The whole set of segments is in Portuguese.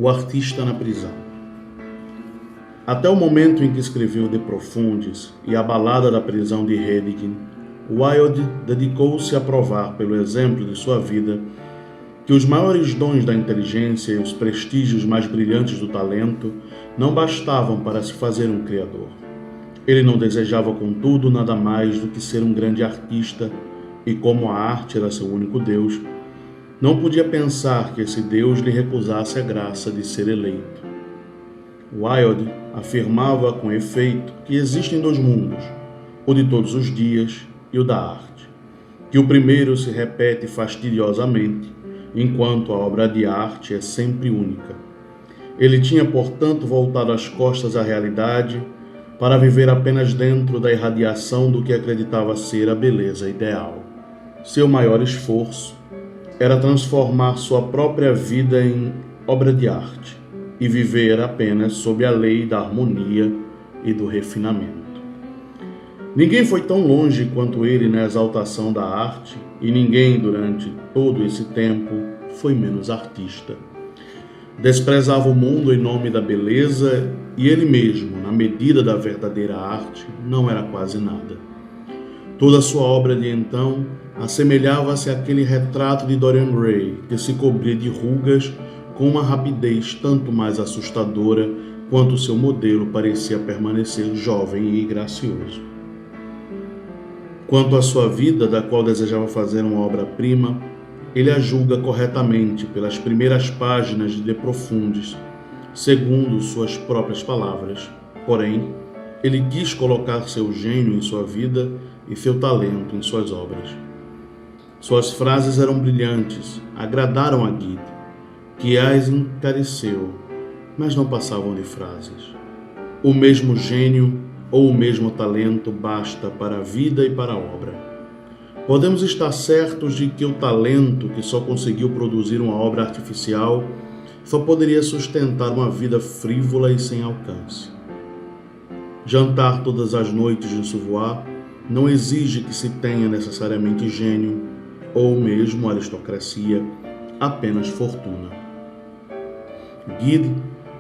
O artista na prisão. Até o momento em que escreveu De Profundis e A Balada da Prisão de Heineken, Wilde dedicou-se a provar, pelo exemplo de sua vida, que os maiores dons da inteligência e os prestígios mais brilhantes do talento não bastavam para se fazer um criador. Ele não desejava, contudo, nada mais do que ser um grande artista, e como a arte era seu único Deus, não podia pensar que esse Deus lhe recusasse a graça de ser eleito. Wilde afirmava com efeito que existem dois mundos, o de todos os dias e o da arte, que o primeiro se repete fastidiosamente, enquanto a obra de arte é sempre única. Ele tinha, portanto, voltado as costas à realidade para viver apenas dentro da irradiação do que acreditava ser a beleza ideal. Seu maior esforço era transformar sua própria vida em obra de arte e viver apenas sob a lei da harmonia e do refinamento. Ninguém foi tão longe quanto ele na exaltação da arte, e ninguém, durante todo esse tempo, foi menos artista. Desprezava o mundo em nome da beleza, e ele mesmo, na medida da verdadeira arte, não era quase nada. Toda sua obra de então assemelhava-se àquele retrato de Dorian Gray, que se cobria de rugas com uma rapidez tanto mais assustadora quanto seu modelo parecia permanecer jovem e gracioso. Quanto à sua vida, da qual desejava fazer uma obra-prima, ele a julga corretamente pelas primeiras páginas de De Profundis, segundo suas próprias palavras. Porém, ele quis colocar seu gênio em sua vida e seu talento em suas obras. Suas frases eram brilhantes, agradaram a Guide, que as encareceu, mas não passavam de frases. O mesmo gênio ou o mesmo talento basta para a vida e para a obra. Podemos estar certos de que o talento que só conseguiu produzir uma obra artificial só poderia sustentar uma vida frívola e sem alcance. Jantar todas as noites em Sauvoir não exige que se tenha necessariamente gênio ou mesmo aristocracia, apenas fortuna. Guide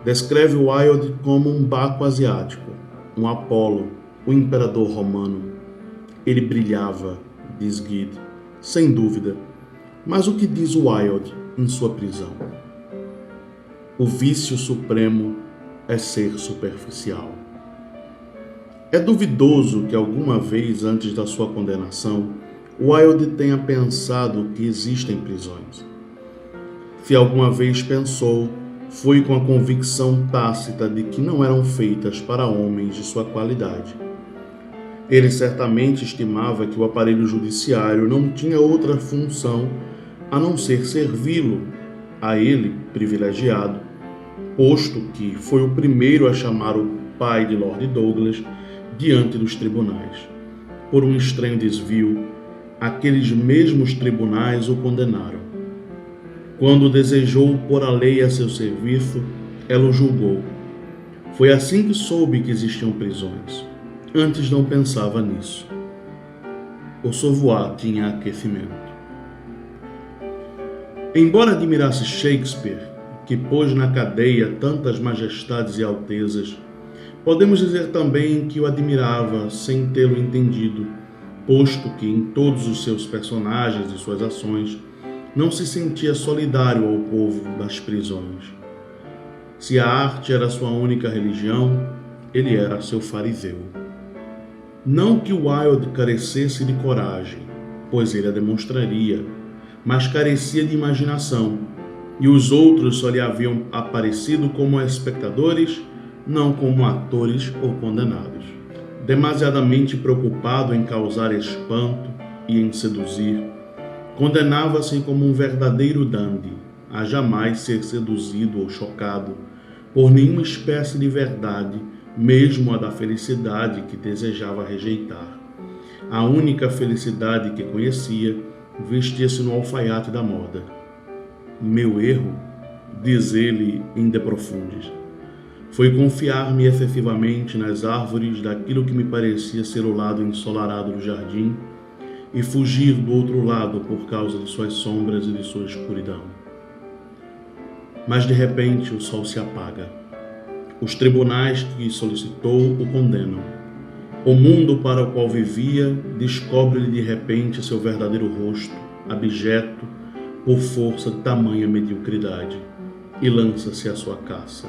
descreve Wilde como um Baco asiático, um Apolo, um imperador romano. Ele brilhava, diz Guide, sem dúvida. Mas o que diz Wilde em sua prisão? O vício supremo é ser superficial. É duvidoso que alguma vez antes da sua condenação, Wilde tenha pensado que existem prisões. Se alguma vez pensou, foi com a convicção tácita de que não eram feitas para homens de sua qualidade. Ele certamente estimava que o aparelho judiciário não tinha outra função a não ser servi-lo, a ele, privilegiado, posto que foi o primeiro a chamar o pai de Lord Douglas diante dos tribunais. Por um estranho desvio, aqueles mesmos tribunais o condenaram. Quando desejou pôr a lei a seu serviço, ela o julgou. Foi assim que soube que existiam prisões. Antes não pensava nisso. O Sauvoir tinha aquecimento. Embora admirasse Shakespeare, que pôs na cadeia tantas majestades e altezas, podemos dizer também que o admirava sem tê-lo entendido, posto que em todos os seus personagens e suas ações não se sentia solidário ao povo das prisões. Se a arte era sua única religião, ele era seu fariseu. Não que Wilde carecesse de coragem, pois ele a demonstraria, mas carecia de imaginação, e os outros só lhe haviam aparecido como espectadores, não como atores ou condenados. Demasiadamente preocupado em causar espanto e em seduzir, condenava-se como um verdadeiro dandy, a jamais ser seduzido ou chocado por nenhuma espécie de verdade, mesmo a da felicidade que desejava rejeitar. A única felicidade que conhecia vestia-se no alfaiate da moda. Meu erro, diz ele em De Profundis, foi confiar-me excessivamente nas árvores daquilo que me parecia ser o lado ensolarado do jardim e fugir do outro lado por causa de suas sombras e de sua escuridão. Mas de repente o sol se apaga. Os tribunais que solicitou o condenam. O mundo para o qual vivia descobre-lhe de repente seu verdadeiro rosto, abjeto, por força de tamanha mediocridade, e lança-se à sua caça.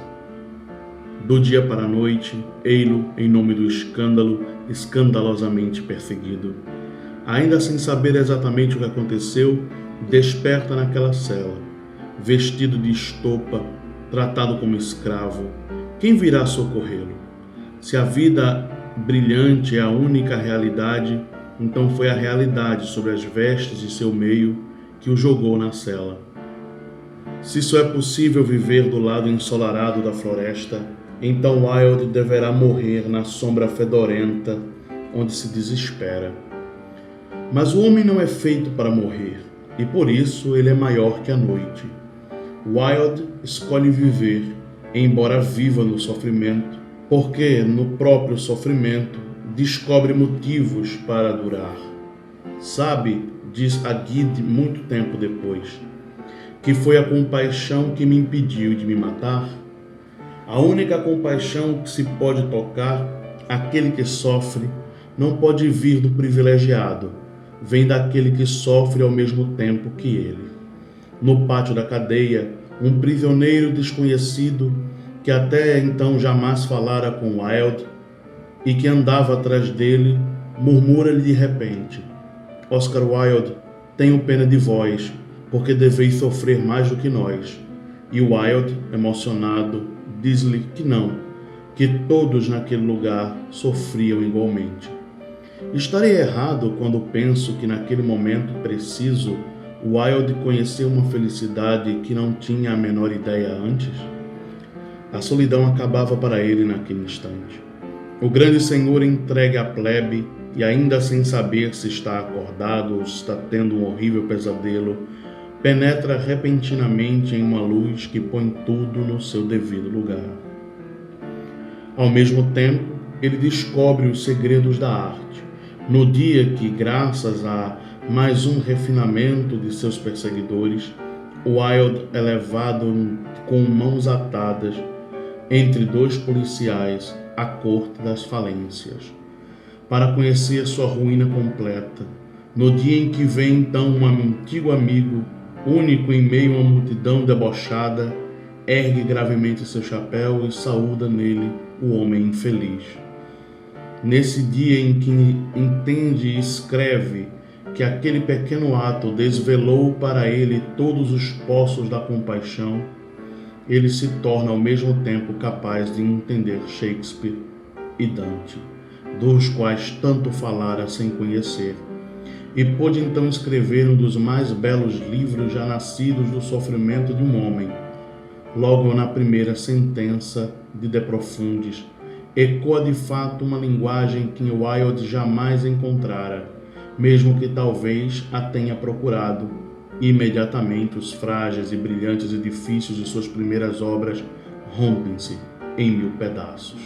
Do dia para a noite, ei-lo, em nome do escândalo, escandalosamente perseguido. Ainda sem saber exatamente o que aconteceu, desperta naquela cela, vestido de estopa, tratado como escravo. Quem virá socorrê-lo? Se a vida brilhante é a única realidade, então foi a realidade sobre as vestes de seu meio que o jogou na cela. Se só é possível viver do lado ensolarado da floresta, então Wilde deverá morrer na sombra fedorenta, onde se desespera. Mas o homem não é feito para morrer, e por isso ele é maior que a noite. Wilde escolhe viver, embora viva no sofrimento, porque no próprio sofrimento descobre motivos para durar. Sabe, diz Agide muito tempo depois, que foi a compaixão que me impediu de me matar? A única compaixão que se pode tocar, aquele que sofre, não pode vir do privilegiado, vem daquele que sofre ao mesmo tempo que ele. No pátio da cadeia, um prisioneiro desconhecido, que até então jamais falara com Wilde e que andava atrás dele, murmura-lhe de repente: Oscar Wilde, tenho pena de vós, porque deveis sofrer mais do que nós. E Wilde, emocionado, diz-lhe que não, que todos naquele lugar sofriam igualmente. Estarei errado quando penso que naquele momento preciso Wilde conheceu uma felicidade que não tinha a menor ideia antes? A solidão acabava para ele naquele instante. O grande senhor entregue à plebe e ainda sem saber se está acordado ou se está tendo um horrível pesadelo, penetra repentinamente em uma luz que põe tudo no seu devido lugar. Ao mesmo tempo, ele descobre os segredos da arte, no dia que, graças a mais um refinamento de seus perseguidores, Wilde é levado com mãos atadas entre dois policiais à corte das falências, para conhecer sua ruína completa, no dia em que vem então um antigo amigo, único em meio a uma multidão debochada, ergue gravemente seu chapéu e saúda nele o homem infeliz. Nesse dia em que entende e escreve que aquele pequeno ato desvelou para ele todos os poços da compaixão, ele se torna ao mesmo tempo capaz de entender Shakespeare e Dante, dos quais tanto falara sem conhecer, e pôde então escrever um dos mais belos livros já nascidos do sofrimento de um homem. Logo na primeira sentença de De Profundis, ecoa de fato uma linguagem que Wilde jamais encontrara, mesmo que talvez a tenha procurado. Imediatamente os frágeis e brilhantes edifícios de suas primeiras obras rompem-se em 1000 pedaços.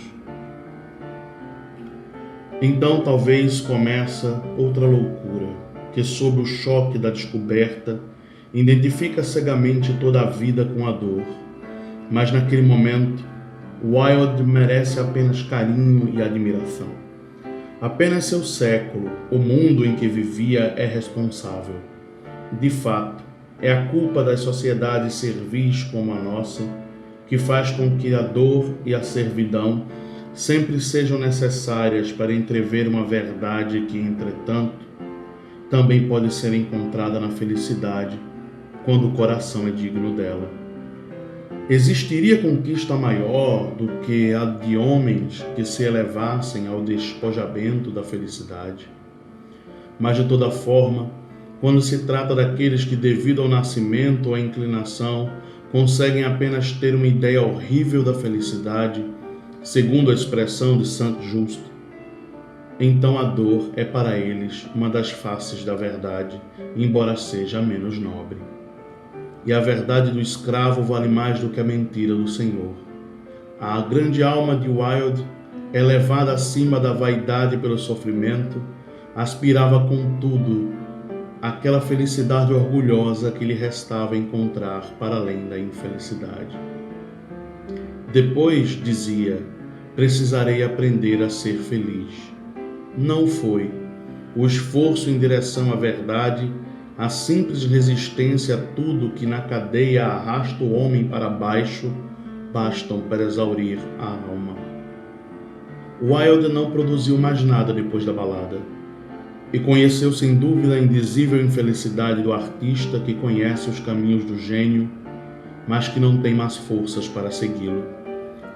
Então talvez começa outra loucura, que sob o choque da descoberta, identifica cegamente toda a vida com a dor. Mas naquele momento, Wilde merece apenas carinho e admiração. Apenas seu século, o mundo em que vivia, é responsável. De fato, é a culpa das sociedades servis como a nossa que faz com que a dor e a servidão sempre sejam necessárias para entrever uma verdade que, entretanto, também pode ser encontrada na felicidade, quando o coração é digno dela. Existiria conquista maior do que a de homens que se elevassem ao despojamento da felicidade? Mas, de toda forma, quando se trata daqueles que, devido ao nascimento ou à inclinação, conseguem apenas ter uma ideia horrível da felicidade, segundo a expressão de Saint-Just, então a dor é para eles uma das faces da verdade, embora seja a menos nobre. E a verdade do escravo vale mais do que a mentira do Senhor. A grande alma de Wilde, elevada acima da vaidade pelo sofrimento, aspirava contudo aquela felicidade orgulhosa que lhe restava encontrar para além da infelicidade. Depois, dizia, precisarei aprender a ser feliz. Não foi. O esforço em direção à verdade, a simples resistência a tudo que na cadeia arrasta o homem para baixo, bastam para exaurir a alma. Wilde não produziu mais nada depois da balada, e conheceu sem dúvida a indizível infelicidade do artista que conhece os caminhos do gênio, mas que não tem mais forças para segui-lo.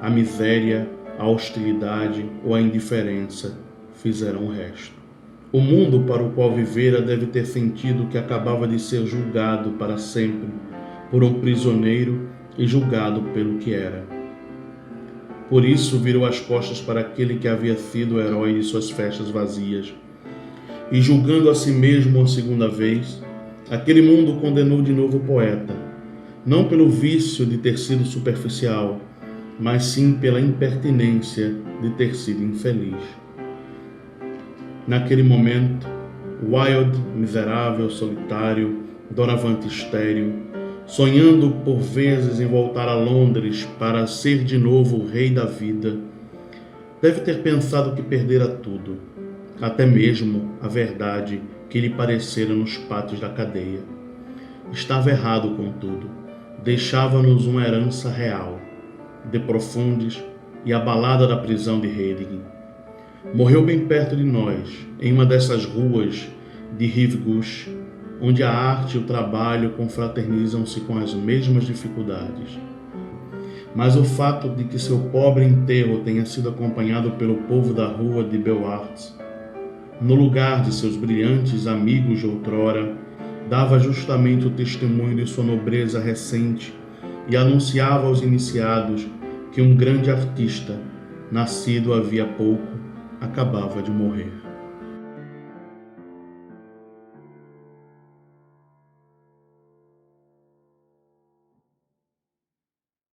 A miséria, a hostilidade ou a indiferença fizeram o resto. O mundo para o qual vivera deve ter sentido que acabava de ser julgado para sempre por um prisioneiro e julgado pelo que era. Por isso virou as costas para aquele que havia sido o herói de suas festas vazias, e julgando a si mesmo uma segunda vez, aquele mundo condenou de novo o poeta, não pelo vício de ter sido superficial, mas sim pela impertinência de ter sido infeliz. Naquele momento, Wilde, miserável, solitário, doravante estéril, sonhando por vezes em voltar a Londres para ser de novo o rei da vida, deve ter pensado que perdera tudo, até mesmo a verdade que lhe parecera nos pátios da cadeia. Estava errado, contudo, deixava-nos uma herança real, De Profundis e a balada da prisão de Reading. Morreu bem perto de nós, em uma dessas ruas de Rive Gauche, onde a arte e o trabalho confraternizam-se com as mesmas dificuldades. Mas o fato de que seu pobre enterro tenha sido acompanhado pelo povo da rua de Bellewaerde, no lugar de seus brilhantes amigos de outrora, dava justamente o testemunho de sua nobreza recente e anunciava aos iniciados que um grande artista, nascido havia pouco, acabava de morrer.